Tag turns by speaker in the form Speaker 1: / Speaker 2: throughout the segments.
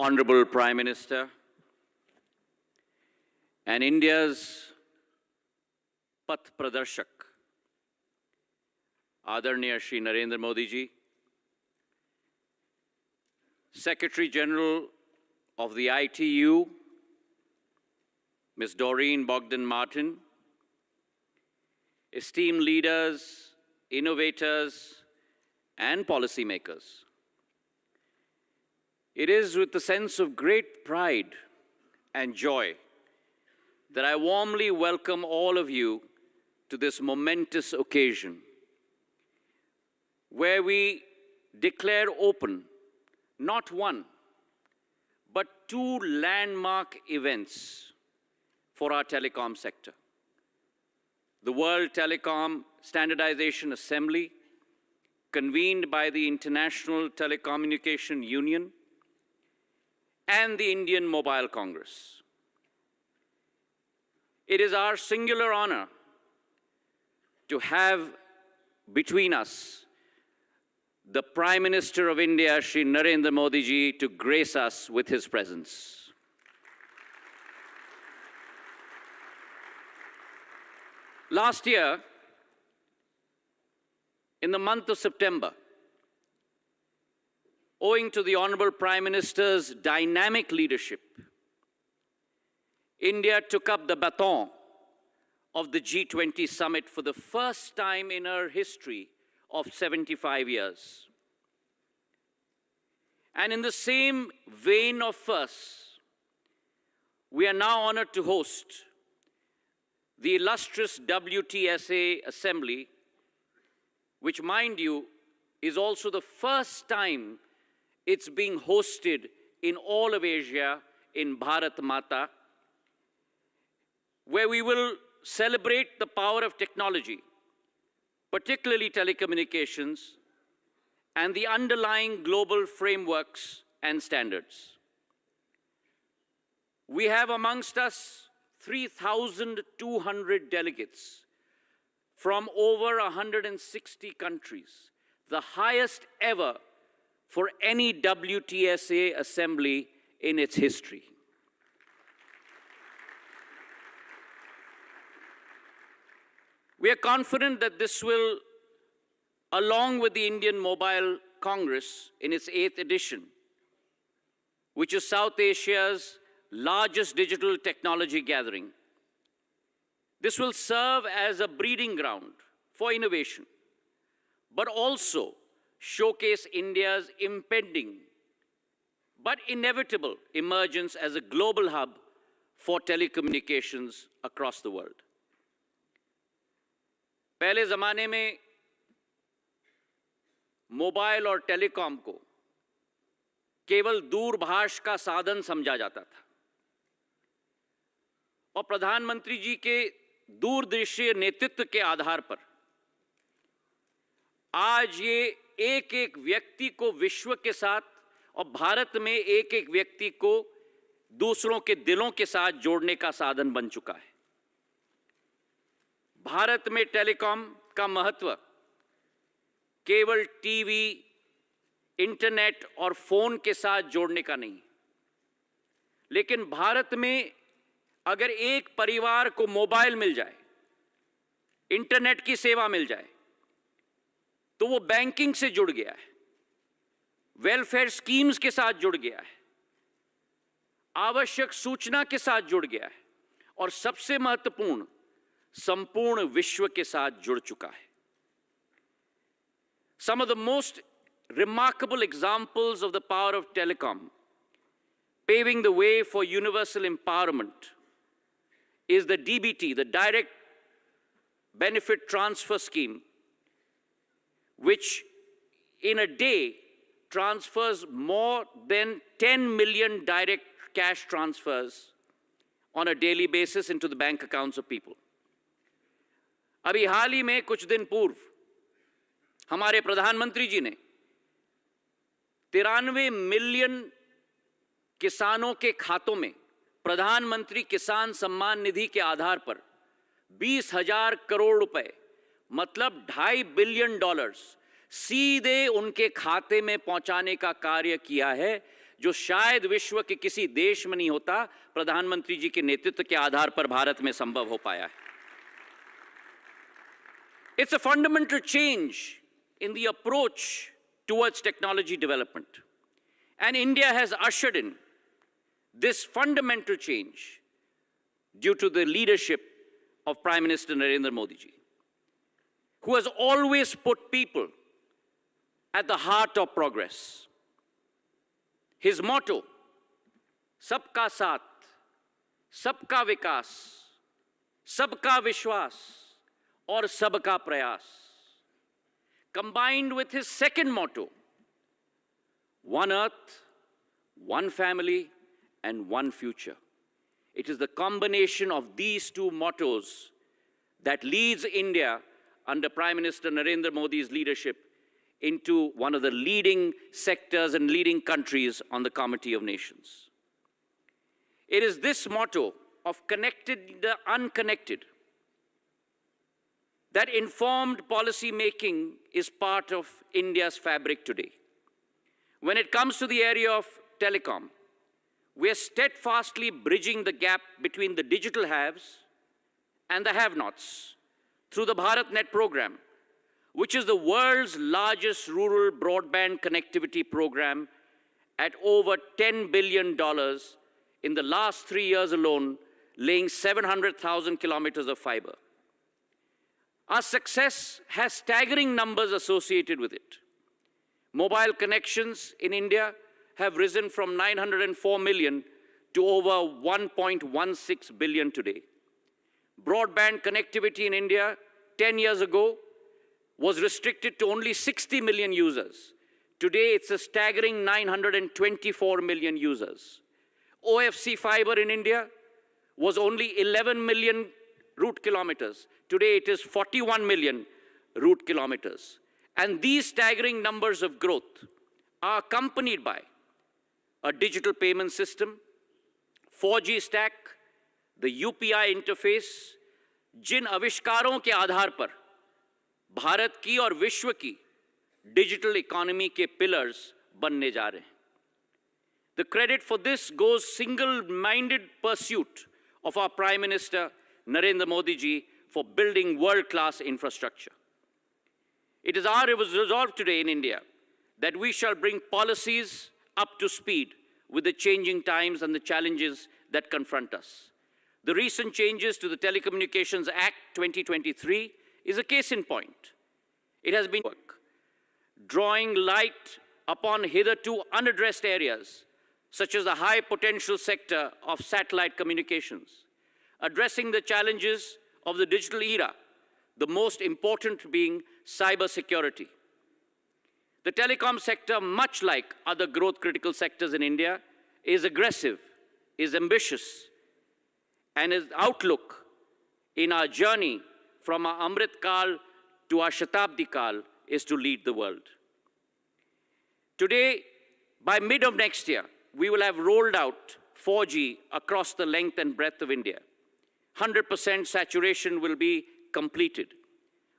Speaker 1: Honorable Prime Minister, and India's Path Pradarshak, Adarniya Shri Narendra Modi ji, Secretary General of the ITU, Ms. Doreen Bogdan-Martin, esteemed leaders, innovators, and policymakers. It is with a sense of great pride and joy that I warmly welcome all of you to this momentous occasion, where we declare open not one, but two landmark events for our telecom sector. The World Telecom Standardization Assembly, convened by the International Telecommunication Union, and the Indian Mobile Congress. It is our singular honor to have between us the Prime Minister of India, Shri Narendra Modi ji, to grace us with his presence. Last year, in the month of September, owing to the Honorable Prime Minister's dynamic leadership, India took up the baton of the G20 summit for the first time in her history of 75 years. And in the same vein of firsts, we are now honored to host the illustrious WTSA Assembly, which, mind you, is also the first time it's being hosted in all of Asia in Bharat Mata, where we will celebrate the power of technology, particularly telecommunications, and the underlying global frameworks and standards. We have amongst us 3,200 delegates from over 160 countries, the highest ever for any WTSA assembly in its history. We are confident that this will, along with the Indian Mobile Congress in its 8th edition, which is South Asia's largest digital technology gathering, this will serve as a breeding ground for innovation, but also showcase India's impending but inevitable emergence as a global hub for telecommunications across the world. पहले ज़माने में mobile और telecom को केवल दूरभाष का साधन समझा जाता था, और प्रधानमंत्री जी के दूरदृष्टि नेतृत्व के आधार पर आज ये एक एक व्यक्ति को विश्व के साथ और भारत में एक एक व्यक्ति को दूसरों के दिलों के साथ जोड़ने का साधन बन चुका है। भारत में टेलीकॉम का महत्व केवल टीवी, इंटरनेट और फोन के साथ जोड़ने का नहीं, लेकिन भारत में अगर एक परिवार को मोबाइल मिल जाए, इंटरनेट की सेवा मिल जाए, तो वो बैंकिंग से जुड़ गया है, वेलफेयर स्कीम्स के साथ जुड़ गया है, आवश्यक सूचना के साथ जुड़ गया है, और सबसे महत्वपूर्ण, संपूर्ण विश्व के साथ जुड़ चुका है। Some of the most remarkable examples of the power of telecom, paving the way for universal empowerment, is the DBT, the Direct Benefit Transfer Scheme, which in a day transfers more than 10 million direct cash transfers on a daily basis into the bank accounts of people. अभी हाल ही में कुछ दिन पूर्व हमारे प्रधानमंत्री जी ने 93 million किसानों के खातों में प्रधानमंत्री किसान सम्मान निधि के आधार पर 20,000 करोड़ रुपए, मतलब $2.5 बिलियन सीधे उनके खाते में पहुंचाने का कार्य किया है, जो शायद विश्व के किसी देश में नहीं होता, प्रधानमंत्री जी के नेतृत्व के आधार पर भारत में संभव हो पाया है. It's a fundamental change in the approach towards technology development. And India has ushered in this fundamental change due to the leadership of Prime Minister Narendra Modi ji, who has always put people at the heart of progress. His motto, Sabka Saath, Sabka Vikas, Sabka Vishwas, or Sabka Prayas, combined with his second motto, One Earth, One Family, and One Future. It is the combination of these two mottos that leads India under Prime Minister Narendra Modi's leadership into one of the leading sectors and leading countries on the Committee of Nations. It is this motto of connected the unconnected that informed policy making is part of India's fabric today. When it comes to the area of telecom, we are steadfastly bridging the gap between the digital haves and the have-nots through the BharatNet program, which is the world's largest rural broadband connectivity program at over $10 billion in the last 3 years alone, laying 700,000 kilometers of fiber. Our success has staggering numbers associated with it. Mobile connections in India have risen from 904 million to over 1.16 billion today. Broadband connectivity in India 10 years ago was restricted to only 60 million users. Today, it's a staggering 924 million users. OFC fiber in India was only 11 million route kilometers. Today, it is 41 million route kilometers. And these staggering numbers of growth are accompanied by a digital payment system, 4G stack, the UPI interface, जिन आविष्कारों के आधार पर भारत की और विश्व की digital economy के pillars बनने जा रहे हैं. The credit for this goes single-minded pursuit of our Prime Minister Narendra Modi ji for building world-class infrastructure. It is our resolve today in India that we shall bring policies up to speed with the changing times and the challenges that confront us. The recent changes to the Telecommunications Act 2023 is a case in point. It has been drawing light upon hitherto unaddressed areas, such as the high potential sector of satellite communications, addressing the challenges of the digital era, the most important being cybersecurity. The telecom sector, much like other growth critical sectors in India, is aggressive, is ambitious, and its outlook in our journey from our Amrit Kal to our Shatabdi Kal is to lead the world. Today, by mid of next year, we will have rolled out 4G across the length and breadth of India. 100% saturation will be completed.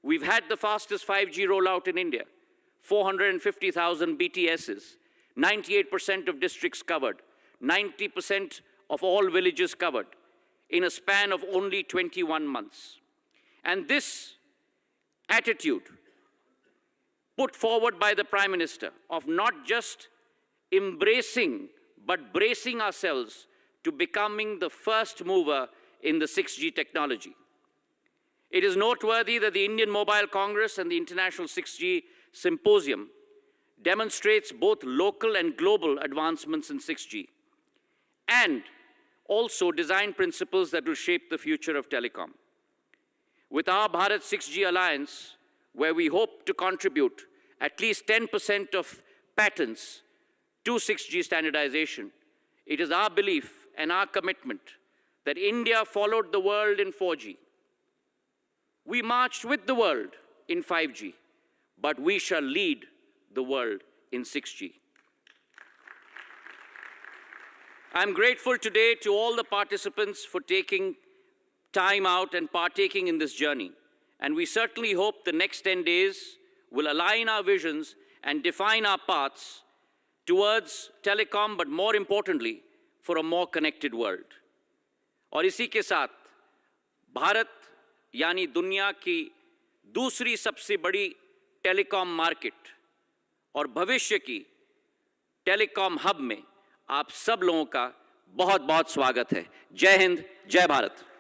Speaker 1: We've had the fastest 5G rollout in India, 450,000 BTSs, 98% of districts covered, 90% of all villages covered in a span of only 21 months. And this attitude put forward by the Prime Minister of not just embracing but bracing ourselves to becoming the first mover in the 6G technology. It is noteworthy that the Indian Mobile Congress and the International 6G Symposium demonstrates both local and global advancements in 6G and also design principles that will shape the future of telecom. With our Bharat 6G Alliance, where we hope to contribute at least 10% of patents to 6G standardization, it is our belief and our commitment that India followed the world in 4G. We marched with the world in 5G, but we shall lead the world in 6G. I'm grateful today to all the participants for taking time out and partaking in this journey. And we certainly hope the next 10 days will align our visions and define our paths towards telecom, but more importantly, for a more connected world. और इसी के साथ भारत यानी दुनिया की दूसरी सबसे बड़ी टेलीकॉम मार्केट और भविष्य की टेलीकॉम हब में आप सब लोगों का बहुत बहुत स्वागत है। जय हिंद, जय भारत।